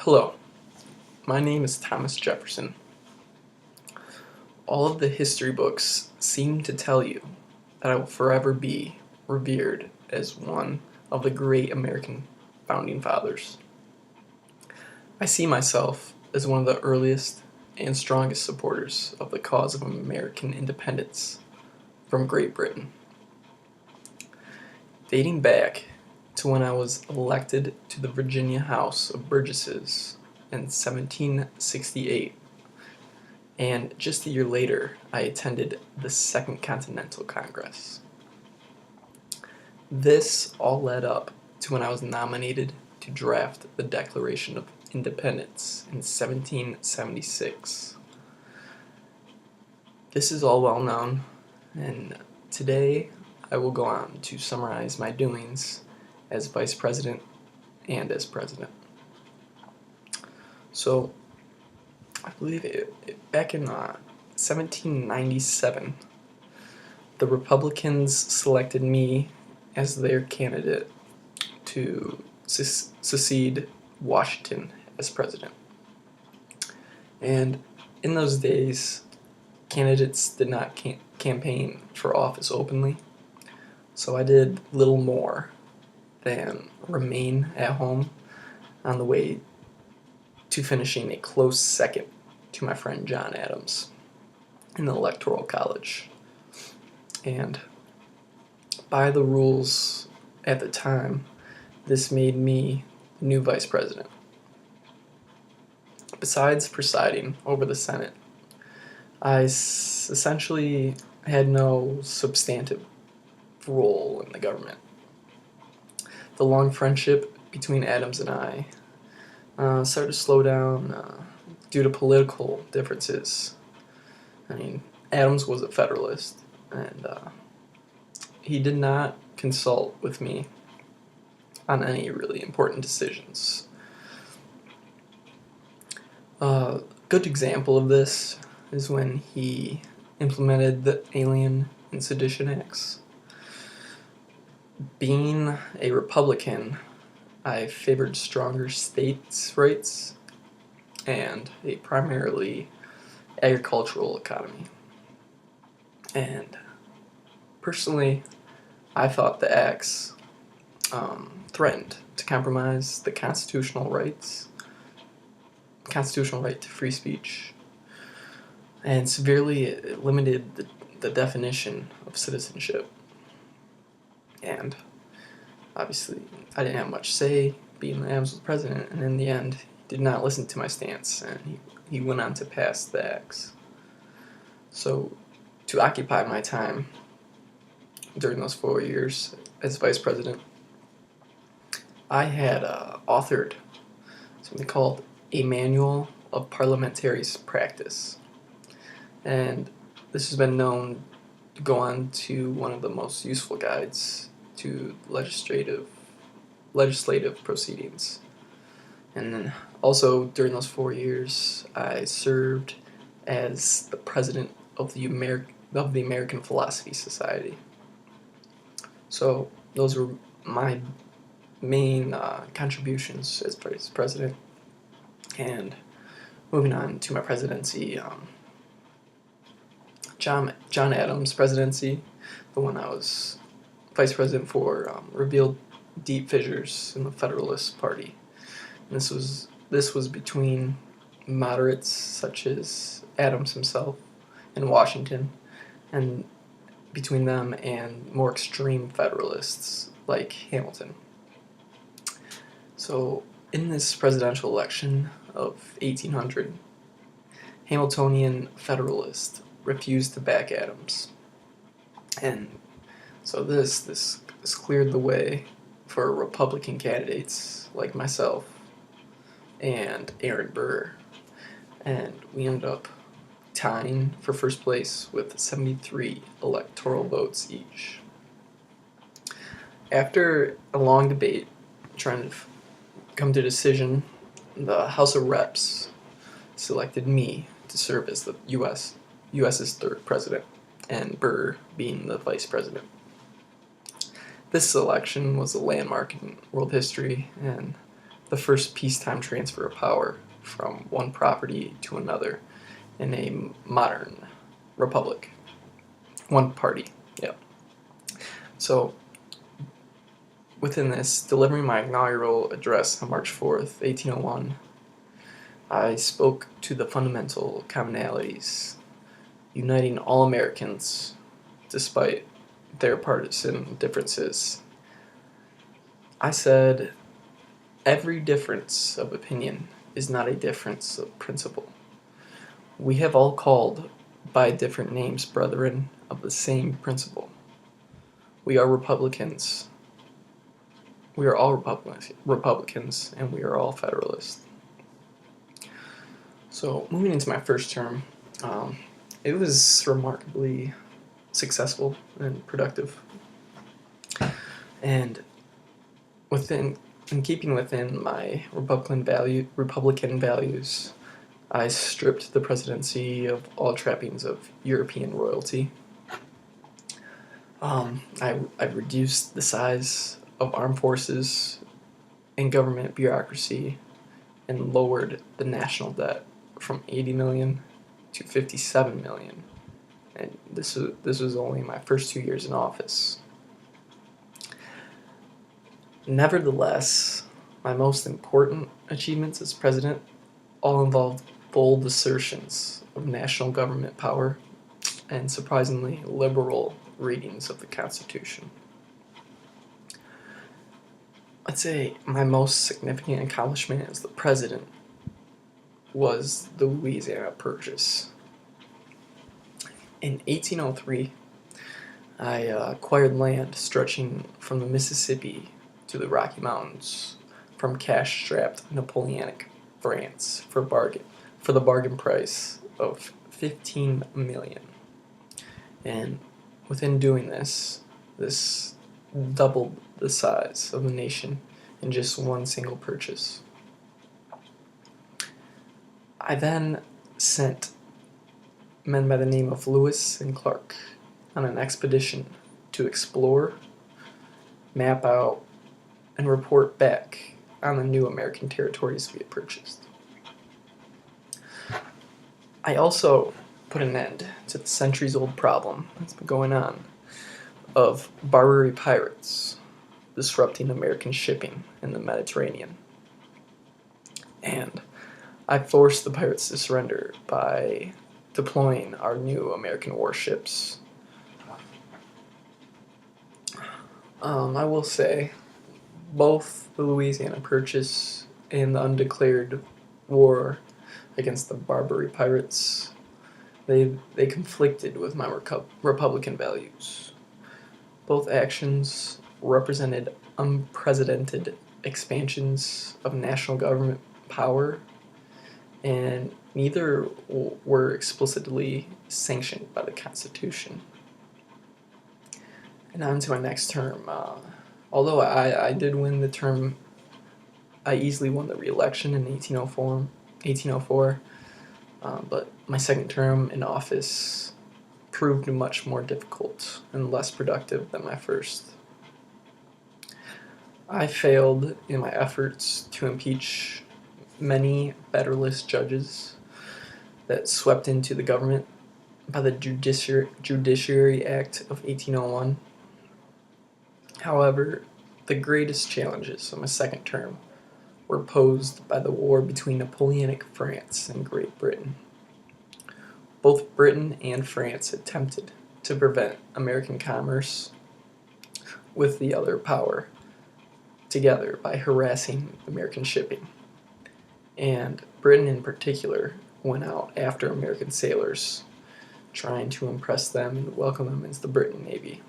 Hello, my name is Thomas Jefferson. All of the history books seem to tell you that I will forever be revered as one of the great American founding fathers. I see myself as one of the earliest and strongest supporters of the cause of American independence from Great Britain. Dating back to when I was elected to the Virginia House of Burgesses in 1768, and just a year later I attended the Second Continental Congress. This all led up to when I was nominated to draft the Declaration of Independence in 1776. This is all well known, and today I will go on to summarize my doings as Vice President and as President. So, I believe back in 1797, the Republicans selected me as their candidate to succeed Washington as president. And in those days, candidates did not campaign for office openly, so I did little more than remain at home on the way to finishing a close second to my friend John Adams in the Electoral College. And by the rules at the time, this made me the new vice president. Besides presiding over the Senate, I essentially had no substantive role in the government. The long friendship between Adams and I started to slow down due to political differences. I mean, Adams was a Federalist, and he did not consult with me on any really important decisions. A good example of this is when he implemented the Alien and Sedition Acts. Being a Republican, I favored stronger states' rights and a primarily agricultural economy. And personally, I thought the acts threatened to compromise the constitutional right to free speech, and severely limited the definition of citizenship. And obviously, I didn't have much say, being that Adams was president, and in the end, he did not listen to my stance, and he went on to pass the acts. So, to occupy my time during those 4 years as vice president, I had authored something called a Manual of Parliamentary Practice, and this has been known to go on to one of the most useful guides to legislative proceedings. And then also during those 4 years, I served as the president of the American Philosophy Society. So those were my main contributions as vice president. And moving on to my presidency, John Adams' presidency, the one I was vice president for, revealed deep fissures in the Federalist Party. And this was between moderates such as Adams himself and Washington, and between them and more extreme Federalists like Hamilton. So in this presidential election of 1800, Hamiltonian Federalists refused to back Adams, and so this cleared the way for Republican candidates like myself and Aaron Burr, and we ended up tying for first place with 73 electoral votes each. After a long debate trying to come to a decision, the House of Reps selected me to serve as the U.S.'s third president, and Burr being the vice president. This election was a landmark in world history, and the first peacetime transfer of power from one property to another in a modern republic. One party, yeah. So, within this, delivering my inaugural address on March 4th, 1801, I spoke to the fundamental commonalities uniting all Americans despite their partisan differences. I said, every difference of opinion is not a difference of principle. We have all called by different names, brethren, of the same principle. We are Republicans. We are all Republicans, and we are all Federalists. So, moving into my first term, it was remarkably successful and productive. And in keeping within my Republican values, I stripped the presidency of all trappings of European royalty. I reduced the size of armed forces and government bureaucracy and lowered the national debt from 80 million to 57 million. And this was only my first 2 years in office. Nevertheless, my most important achievements as president all involved bold assertions of national government power and surprisingly liberal readings of the Constitution. I'd say my most significant accomplishment as the president was the Louisiana Purchase. In 1803, I acquired land stretching from the Mississippi to the Rocky Mountains from cash-strapped Napoleonic France for the bargain price of $15 million. And within doing this doubled the size of the nation in just one single purchase. I then sent men by the name of Lewis and Clark on an expedition to explore, map out, and report back on the new American territories we had purchased. I also put an end to the centuries-old problem that's been going on of Barbary pirates disrupting American shipping in the Mediterranean. And I forced the pirates to surrender by deploying our new American warships. I will say, both the Louisiana Purchase and the undeclared war against the Barbary pirates, they conflicted with my Republican values. Both actions represented unprecedented expansions of national government power, and neither were explicitly sanctioned by the Constitution. And on to my next term. Although I did win the term, I easily won the re-election in 1804, but my second term in office proved much more difficult and less productive than my first. I failed in my efforts to impeach many Federalist judges that swept into the government by the Judiciary Act of 1801. However, the greatest challenges of my second term were posed by the war between Napoleonic France and Great Britain. Both Britain and France attempted to prevent American commerce with the other power together by harassing American shipping. And Britain in particular went out after American sailors, trying to impress them and welcome them into the Britain Navy.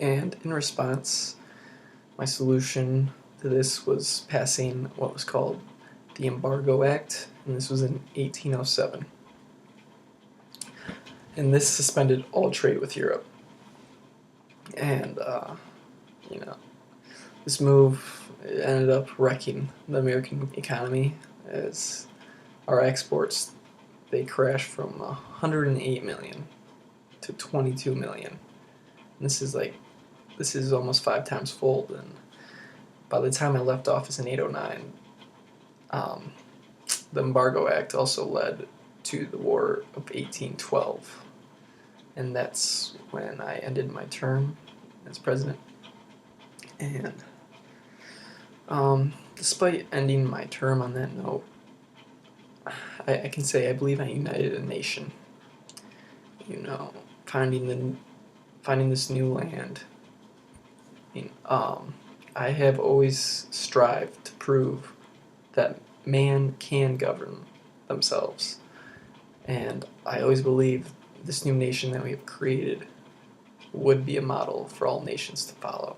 And in response, my solution to this was passing what was called the Embargo Act, and this was in 1807. And this suspended all trade with Europe. And, this move ended up wrecking the American economy as our exports, they crashed from 108 million to 22 million. And this is almost 5 times fold, and by the time I left office in 809, the Embargo Act also led to the War of 1812, and that's when I ended my term as president. And despite ending my term on that note, I can say I believe I united a nation. You know, finding this new land. I have always strived to prove that man can govern themselves, and I always believe this new nation that we have created would be a model for all nations to follow.